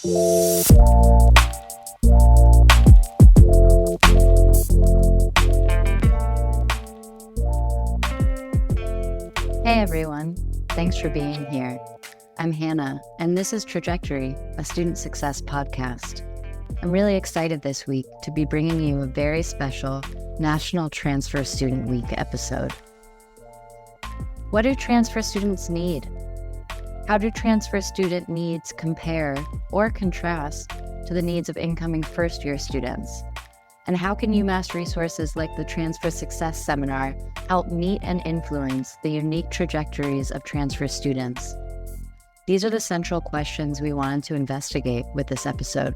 Hey everyone, thanks for being here. I'm Hannah, and this is Trajectory, a student success podcast. I'm really excited this week to be bringing you a very special National Transfer Student Week episode. What do transfer students need? How do transfer student needs compare or contrast to the needs of incoming first-year students? And how can UMass resources like the Transfer Success Seminar help meet and influence the unique trajectories of transfer students? These are the central questions we wanted to investigate with this episode.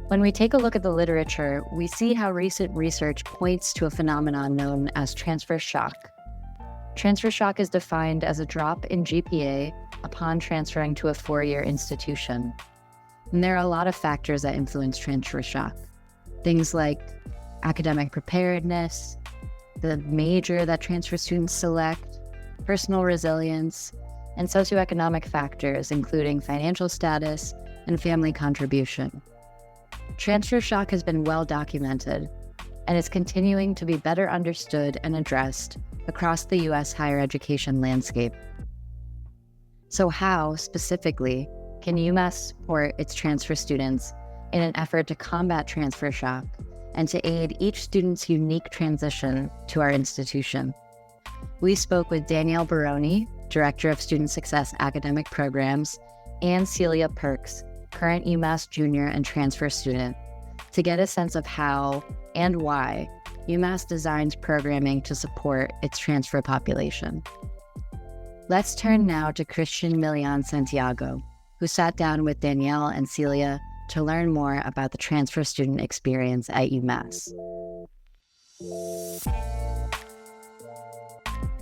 When we take a look at the literature, we see how recent research points to a phenomenon known as transfer shock. Transfer shock is defined as a drop in GPA upon transferring to a four-year institution. And there are a lot of factors that influence transfer shock. Things like academic preparedness, the major that transfer students select, personal resilience, and socioeconomic factors, including financial status and family contribution. Transfer shock has been well documented and is continuing to be better understood and addressed across the U.S. higher education landscape. So how, specifically, can UMass support its transfer students in an effort to combat transfer shock and to aid each student's unique transition to our institution? We spoke with Danielle Baroni, Director of Student Success Academic Programs, and Celia Perks, current UMass junior and transfer student, to get a sense of how and why UMass designs programming to support its transfer population. Let's turn now to Christian Milian Santiago, who sat down with Danielle and Celia to learn more about the transfer student experience at UMass.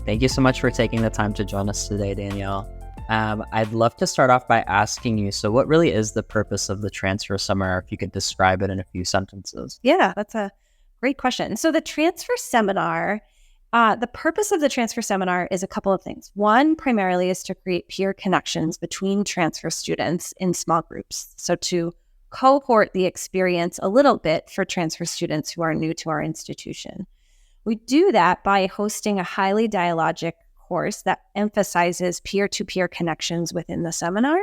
Thank you so much for taking the time to join us today, Danielle. I'd love to start off by asking you, so what really is the purpose of the transfer seminar, if you could describe it in a few sentences? Yeah, that's a great question. So the transfer seminar, the purpose of the transfer seminar is a couple of things. One, primarily, is to create peer connections between transfer students in small groups. So to cohort the experience a little bit for transfer students who are new to our institution. We do that by hosting a highly dialogic course that emphasizes peer-to-peer connections within the seminar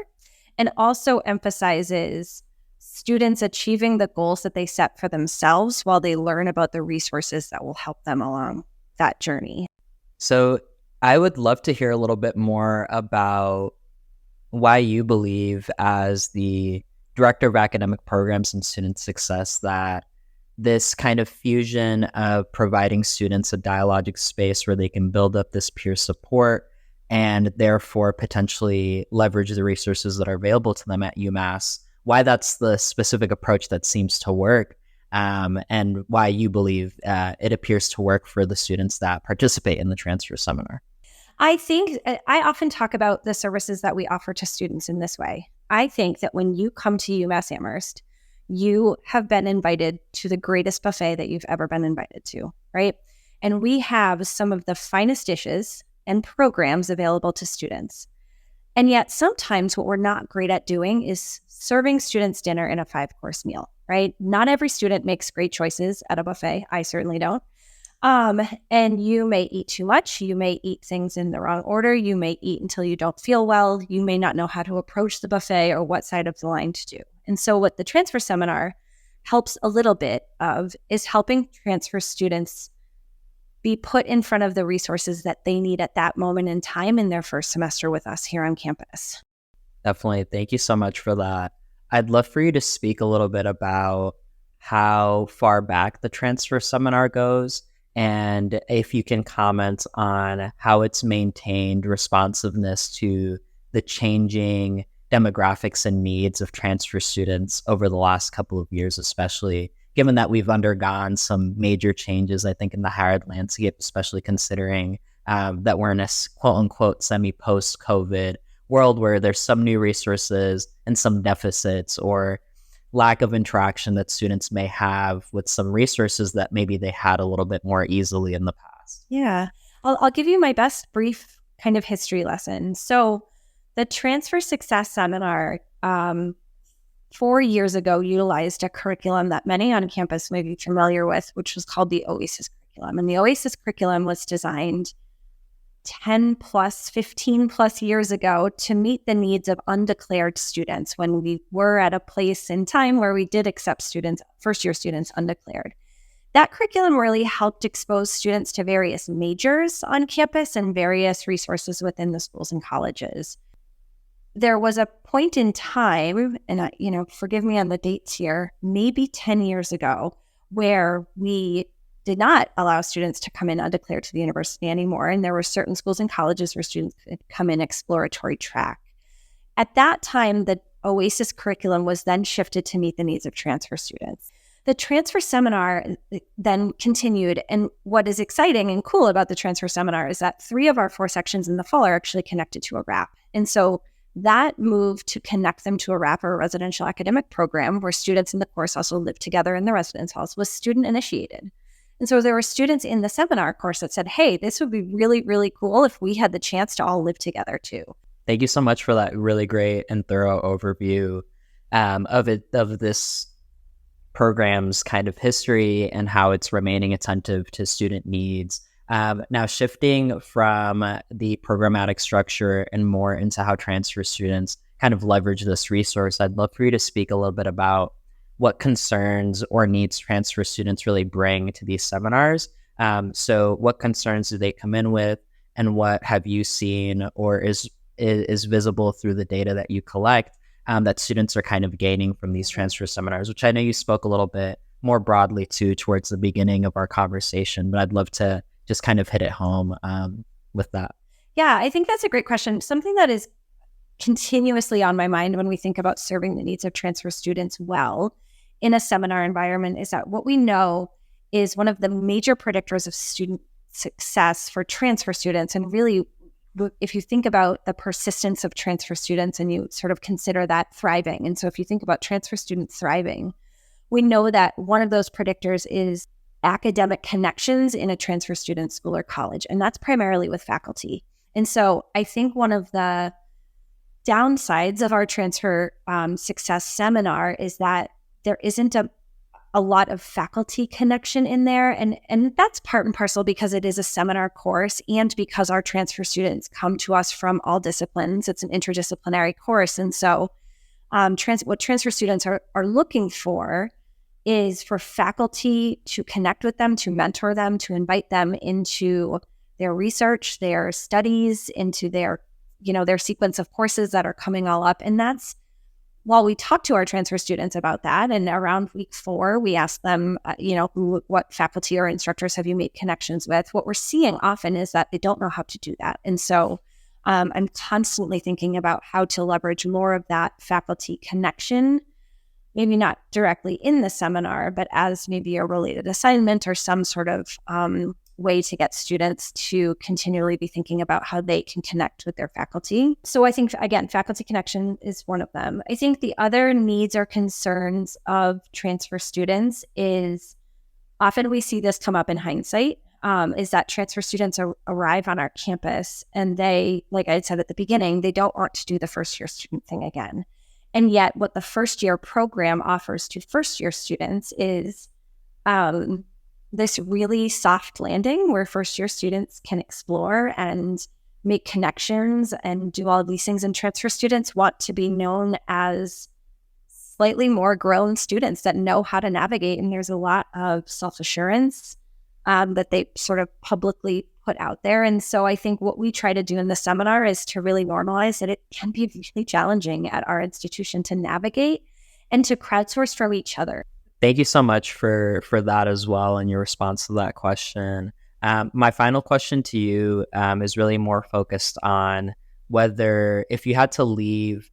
and also emphasizes students achieving the goals that they set for themselves while they learn about the resources that will help them along that journey. So I would love to hear a little bit more about why you believe, as the Director of Academic Programs and Student Success, that this kind of fusion of providing students a dialogic space where they can build up this peer support and therefore potentially leverage the resources that are available to them at UMass, why that's the specific approach that seems to work, and why you believe it appears to work for the students that participate in the transfer seminar. I think I often talk about the services that we offer to students in this way. I think that when you come to UMass Amherst, you have been invited to the greatest buffet that you've ever been invited to, right? And we have some of the finest dishes and programs available to students. And yet sometimes what we're not great at doing is serving students dinner in a 5-course meal, right? Not every student makes great choices at a buffet. I certainly don't. And you may eat too much. You may eat things in the wrong order. You may eat until you don't feel well. You may not know how to approach the buffet or what side of the line to do. And so what the transfer seminar helps a little bit of is helping transfer students be put in front of the resources that they need at that moment in time in their first semester with us here on campus. Definitely. Thank you so much for that. I'd love for you to speak a little bit about how far back the transfer seminar goes, and if you can comment on how it's maintained responsiveness to the changing demographics and needs of transfer students over the last couple of years, especially given that we've undergone some major changes, I think, in the higher ed landscape, especially considering that we're in a quote-unquote semi-post-COVID world where there's some new resources and some deficits or lack of interaction that students may have with some resources that maybe they had a little bit more easily in the past. Yeah, I'll give you my best brief kind of history lesson. So the Transfer Success Seminar 4 years ago utilized a curriculum that many on campus may be familiar with, which was called the OASIS curriculum. And the OASIS curriculum was designed 10 plus, 15 plus years ago to meet the needs of undeclared students when we were at a place in time where we did accept students, first-year students, undeclared. That curriculum really helped expose students to various majors on campus and various resources within the schools and colleges. There was a point in time, and forgive me on the dates here, maybe 10 years ago, where we did not allow students to come in undeclared to the university anymore. And there were certain schools and colleges where students could come in exploratory track. At that time, the OASIS curriculum was then shifted to meet the needs of transfer students. The transfer seminar then continued. And what is exciting and cool about the transfer seminar is that 3 of our 4 sections in the fall are actually connected to a RAP. And so that move to connect them to a RAP, or a residential academic program, where students in the course also live together in the residence halls, was student initiated. And so there were students in the seminar course that said, hey, this would be really, really cool if we had the chance to all live together too. Thank you so much for that really great and thorough overview of this program's kind of history and how it's remaining attentive to student needs. Now, shifting from the programmatic structure and more into how transfer students kind of leverage this resource, I'd love for you to speak a little bit about what concerns or needs transfer students really bring to these seminars. So what concerns do they come in with, and what have you seen or is visible through the data that you collect that students are kind of gaining from these transfer seminars, which I know you spoke a little bit more broadly to towards the beginning of our conversation, but I'd love to just kind of hit it home with that. Yeah, I think that's a great question. Something that is continuously on my mind when we think about serving the needs of transfer students well in a seminar environment is that what we know is one of the major predictors of student success for transfer students. And really, if you think about the persistence of transfer students and you sort of consider that thriving. And so if you think about transfer students thriving, we know that one of those predictors is academic connections in a transfer student school or college, and that's primarily with faculty. And so I think one of the downsides of our transfer success seminar is that there isn't a lot of faculty connection in there. And that's part and parcel because it is a seminar course and because our transfer students come to us from all disciplines. It's an interdisciplinary course. And so what transfer students are looking for is for faculty to connect with them, to mentor them, to invite them into their research, their studies, into their sequence of courses that are coming all up. And that's, while we talk to our transfer students about that, and around week 4, we ask them, what faculty or instructors have you made connections with? What we're seeing often is that they don't know how to do that. And so I'm constantly thinking about how to leverage more of that faculty connection, maybe not directly in the seminar, but as maybe a related assignment or some sort of way to get students to continually be thinking about how they can connect with their faculty. So I think, again, faculty connection is one of them. I think the other needs or concerns of transfer students is often we see this come up in hindsight, is that transfer students arrive on our campus and they, like I said at the beginning, they don't want to do the first year student thing again. And yet what the first year program offers to first year students is this really soft landing where first year students can explore and make connections and do all of these things. And transfer students want to be known as slightly more grown students that know how to navigate. And there's a lot of self-assurance that they sort of publicly put out there. And so I think what we try to do in the seminar is to really normalize that it can be really challenging at our institution to navigate and to crowdsource from each other. Thank you so much for that as well and your response to that question. My final question to you is really more focused on whether, if you had to leave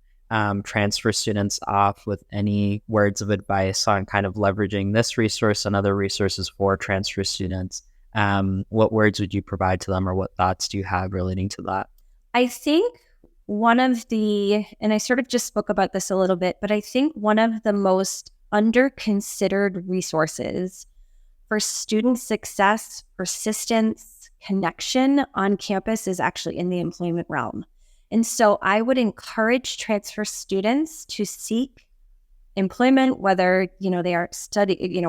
transfer students off with any words of advice on kind of leveraging this resource and other resources for transfer students, what words would you provide to them, or what thoughts do you have relating to that? I think one of the, and I sort of just spoke about this a little bit, but I think one of the most under-considered resources for student success, persistence, connection on campus is actually in the employment realm. And so I would encourage transfer students to seek employment, whether, they are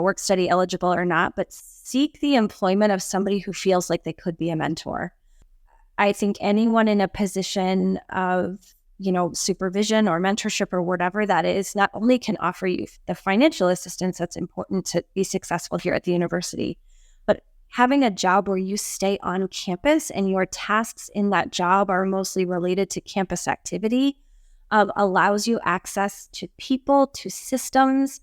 work study eligible or not, but seek the employment of somebody who feels like they could be a mentor. I think anyone in a position of, supervision or mentorship or whatever that is, not only can offer you the financial assistance that's important to be successful here at the university, but having a job where you stay on campus and your tasks in that job are mostly related to campus activity allows you access to people, to systems,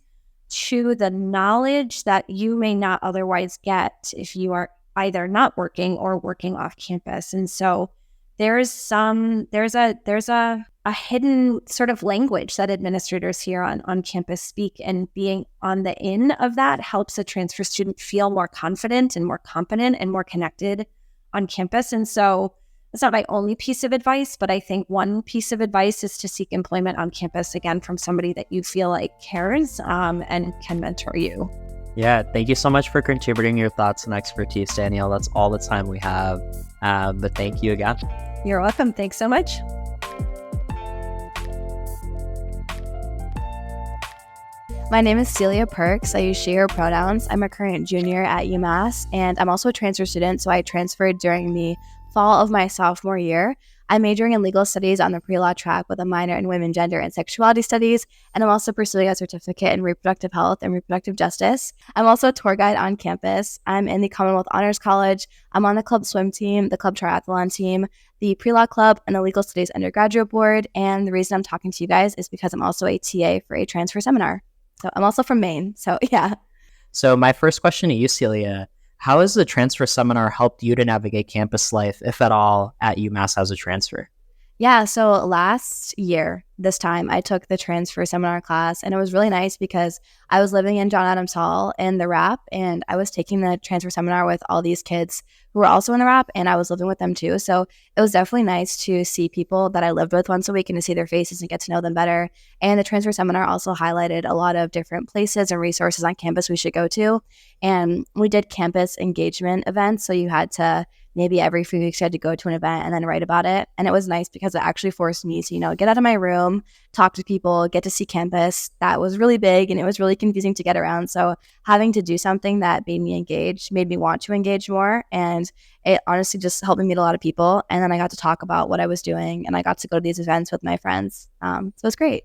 to the knowledge that you may not otherwise get if you are either not working or working off campus. And so there's a hidden sort of language that administrators here on campus speak, and being on the in of that helps a transfer student feel more confident and more competent and more connected on campus. And so it's not my only piece of advice, but I think one piece of advice is to seek employment on campus, again, from somebody that you feel like cares and can mentor you. Yeah, thank you so much for contributing your thoughts and expertise, Danielle. That's all the time we have, but thank you again. You're welcome. Thanks so much. My name is Celia Perks. I use she, her pronouns. I'm a current junior at UMass, and I'm also a transfer student, so I transferred during the fall of my sophomore year. I'm majoring in legal studies on the pre-law track with a minor in women, gender, and sexuality studies, and I'm also pursuing a certificate in reproductive health and reproductive justice. I'm also a tour guide on campus. I'm in the Commonwealth Honors College. I'm on the club swim team, the club triathlon team, the pre-law club, and the legal studies undergraduate board. And the reason I'm talking to you guys is because I'm also a TA for a transfer seminar. So I'm also from Maine. So yeah. So my first question to you, Celia, how has the transfer seminar helped you to navigate campus life, if at all, at UMass as a transfer? Yeah, so last year, this time, I took the transfer seminar class, and it was really nice because I was living in John Adams Hall in the RAP, and I was taking the transfer seminar with all these kids who were also in the RAP, and I was living with them too. So it was definitely nice to see people that I lived with once a week and to see their faces and get to know them better. And the transfer seminar also highlighted a lot of different places and resources on campus we should go to. And we did campus engagement events, so you had to maybe every few weeks you had to go to an event and then write about it. And it was nice because it actually forced me to, get out of my room, talk to people, get to see campus. That was really big, and it was really confusing to get around. So having to do something that made me engaged made me want to engage more. And it honestly just helped me meet a lot of people. And then I got to talk about what I was doing, and I got to go to these events with my friends. So it was great.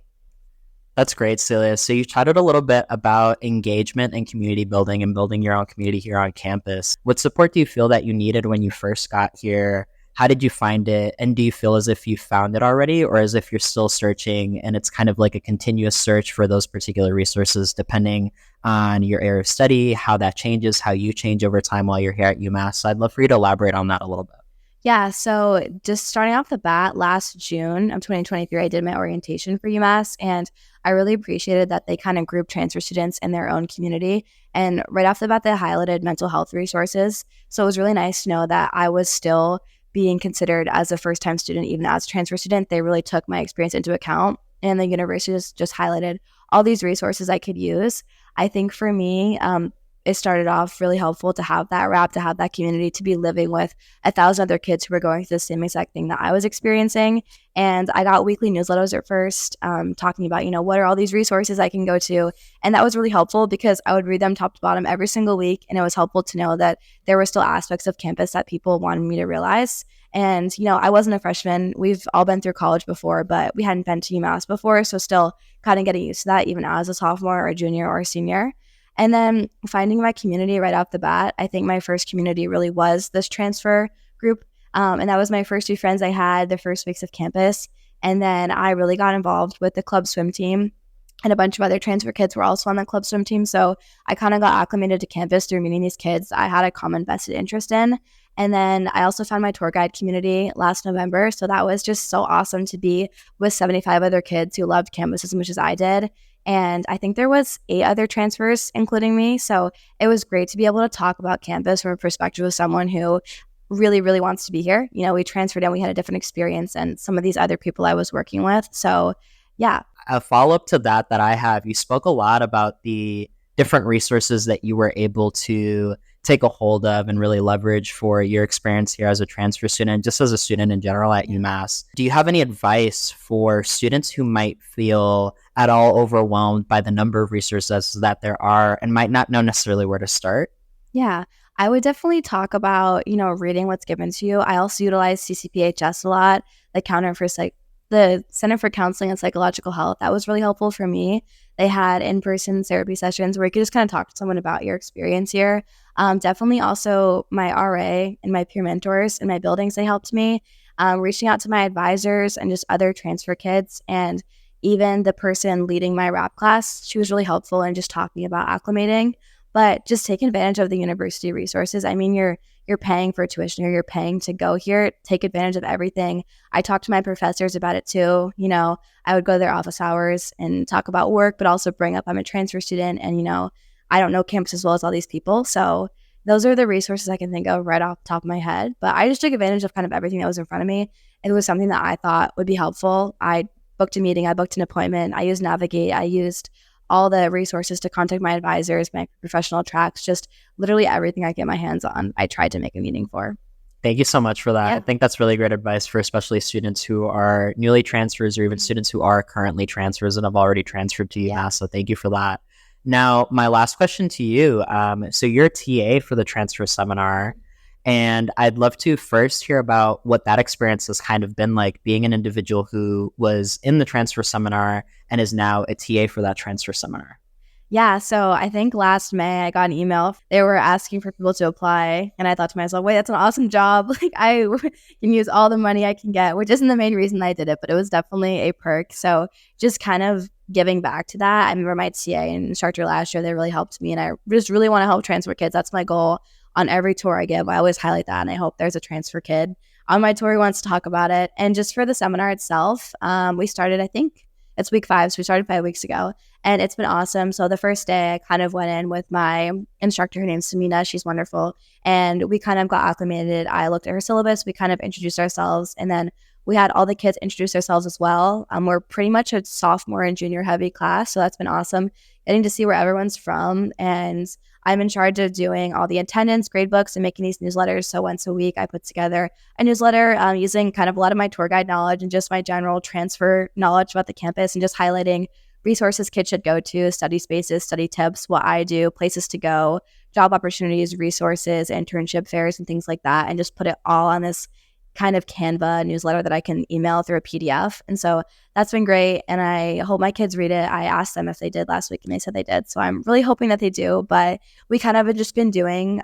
That's great, Celia. So you chatted a little bit about engagement and community building and building your own community here on campus. What support do you feel that you needed when you first got here? How did you find it? And do you feel as if you found it already, or as if you're still searching and it's kind of like a continuous search for those particular resources depending on your area of study, how that changes, how you change over time while you're here at UMass? So I'd love for you to elaborate on that a little bit. Yeah, so just starting off the bat, last June of 2023, I did my orientation for UMass, and I really appreciated that they kind of grouped transfer students in their own community. And right off the bat, they highlighted mental health resources. So it was really nice to know that I was still being considered as a first-time student, even as a transfer student. They really took my experience into account, and the university just highlighted all these resources I could use. I think for me, it started off really helpful to have that RAP, to have that community, to be living with 1,000 other kids who were going through the same exact thing that I was experiencing. And I got weekly newsletters at first talking about, what are all these resources I can go to? And that was really helpful because I would read them top to bottom every single week. And it was helpful to know that there were still aspects of campus that people wanted me to realize. And, I wasn't a freshman. We've all been through college before, but we hadn't been to UMass before. So still kind of getting used to that, even as a sophomore or a junior or a senior. And then finding my community right off the bat, I think my first community really was this transfer group. And that was my first two friends I had the first weeks of campus. And then I really got involved with the club swim team. And a bunch of other transfer kids were also on the club swim team. So I kind of got acclimated to campus through meeting these kids I had a common vested interest in. And then I also found my tour guide community last November. So that was just so awesome to be with 75 other kids who loved campus as much as I did. And I think there was 8 other transfers, including me. So it was great to be able to talk about campus from a perspective of someone who really, really wants to be here. We transferred and we had a different experience than some of these other people I was working with. So yeah. A follow-up to that I have, you spoke a lot about the different resources that you were able to take a hold of and really leverage for your experience here as a transfer student, just as a student in general at UMass. Do you have any advice for students who might feel at all overwhelmed by the number of resources that there are and might not know necessarily where to start? Yeah, I would definitely talk about, reading what's given to you. I also utilize CCPHS a lot, the Center for Counseling and Psychological Health. That was really helpful for me. They had in-person therapy sessions where you could just kind of talk to someone about your experience here. Definitely also my RA and my peer mentors in my buildings, they helped me. Reaching out to my advisors and just other transfer kids, and even the person leading my rap class, she was really helpful in just talking about acclimating. But just take advantage of the university resources. I mean, you're paying for tuition here, you're paying to go here. Take advantage of everything. I talked to my professors about it too. I would go to their office hours and talk about work, but also bring up I'm a transfer student, and I don't know campus as well as all these people. So those are the resources I can think of right off the top of my head. But I just took advantage of kind of everything that was in front of me. It was something that I thought would be helpful. I booked a meeting, I booked an appointment, I used Navigate, I used all the resources to contact my advisors, my professional tracks, just literally everything I get my hands on, I tried to make a meeting for. Thank you so much for that. Yeah. I think that's really great advice for especially students who are newly transfers or even students who are currently transfers and have already transferred to UMass. Yeah. So thank you for that. Now, my last question to you. So you're a TA for the transfer seminar, and I'd love to first hear about what that experience has kind of been like, being an individual who was in the transfer seminar and is now a TA for that transfer seminar. Yeah, so I think last May I got an email. They were asking for people to apply, and I thought to myself, wait, that's an awesome job. Like, I can use all the money I can get, which isn't the main reason I did it, but it was definitely a perk. So just kind of giving back to that. I remember my TA and instructor last year, they really helped me, and I just really want to help transfer kids. That's my goal on every tour I give. I always highlight that, and I hope there's a transfer kid on my tour who wants to talk about it. And just for the seminar itself, we started, I think it's week 5, so we started 5 weeks ago, and it's been awesome. So the first day I kind of went in with my instructor. Her name's Samina. She's wonderful. And we kind of got acclimated. I looked at her syllabus. We kind of introduced ourselves, and then we had all the kids introduce themselves as well. We're pretty much a sophomore and junior heavy class, so that's been awesome. Getting to see where everyone's from, and I'm in charge of doing all the attendance, grade books, and making these newsletters. So once a week, I put together a newsletter using kind of a lot of my tour guide knowledge and just my general transfer knowledge about the campus, and just highlighting resources kids should go to, study spaces, study tips, what I do, places to go, job opportunities, resources, internship fairs, and things like that, and just put it all on this kind of Canva newsletter that I can email through a PDF. And so that's been great. And I hope my kids read it. I asked them if they did last week, and they said they did. So I'm really hoping that they do. But we kind of have just been doing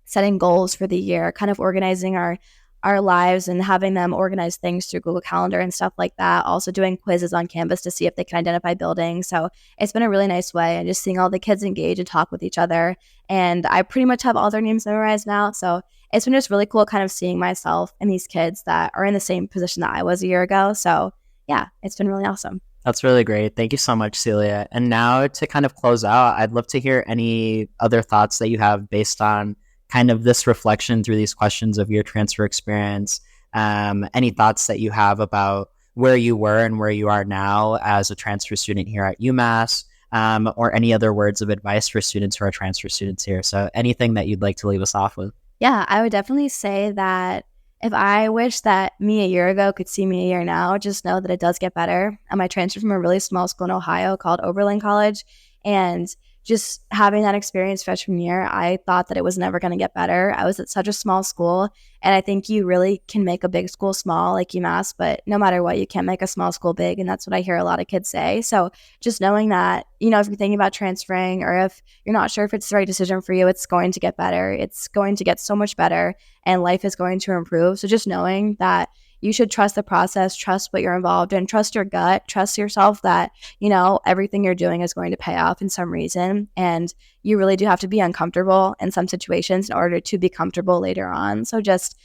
setting goals for the year, kind of organizing our lives and having them organize things through Google Calendar and stuff like that. Also doing quizzes on Canvas to see if they can identify buildings. So it's been a really nice way, and just seeing all the kids engage and talk with each other. And I pretty much have all their names memorized now. So it's been just really cool kind of seeing myself and these kids that are in the same position that I was a year ago. So yeah, it's been really awesome. That's really great. Thank you so much, Celia. And now to kind of close out, I'd love to hear any other thoughts that you have based on kind of this reflection through these questions of your transfer experience. Any thoughts that you have about where you were and where you are now as a transfer student here at UMass, or any other words of advice for students who are transfer students here. So anything that you'd like to leave us off with? Yeah, I would definitely say that if I wish that me a year ago could see me a year now, just know that it does get better. I transferred from a really small school in Ohio called Oberlin College, and just having that experience freshman year, I thought that it was never going to get better. I was at such a small school, and I think you really can make a big school small like UMass, but no matter what, you can't make a small school big, and that's what I hear a lot of kids say. So just knowing that, if you're thinking about transferring, or if you're not sure if it's the right decision for you, it's going to get better. It's going to get so much better, and life is going to improve. So just knowing that you should trust the process, trust what you're involved in, trust your gut, trust yourself that, everything you're doing is going to pay off in some reason. And you really do have to be uncomfortable in some situations in order to be comfortable later on. So just,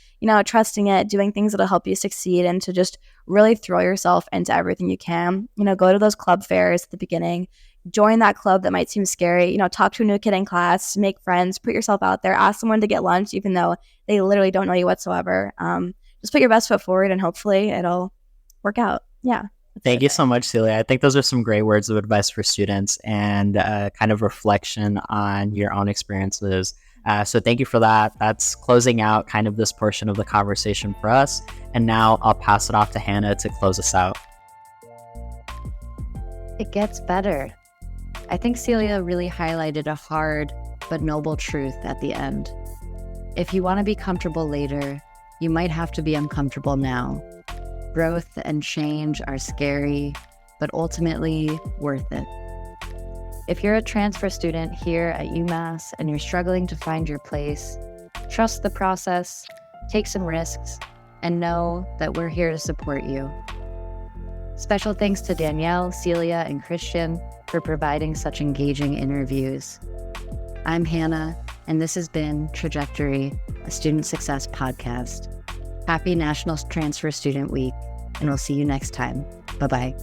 trusting it, doing things that'll help you succeed, and to just really throw yourself into everything you can. Go to those club fairs at the beginning, join that club that might seem scary, talk to a new kid in class, make friends, put yourself out there, ask someone to get lunch, even though they literally don't know you whatsoever. Just put your best foot forward, and hopefully it'll work out. Yeah. Thank you so much, Celia. I think those are some great words of advice for students, and kind of reflection on your own experiences So thank you for that. That's closing out kind of this portion of the conversation for us. And now I'll pass it off to Hannah to close us out. It gets better. I think Celia really highlighted a hard but noble truth at the end. If you want to be comfortable later, you might have to be uncomfortable now. Growth and change are scary, but ultimately worth it. If you're a transfer student here at UMass and you're struggling to find your place, trust the process, take some risks, and know that we're here to support you. Special thanks to Danielle, Celia, and Christian for providing such engaging interviews. I'm Hannah, and this has been Trajectory, a student success podcast. Happy National Transfer Student Week, and we'll see you next time. Bye-bye.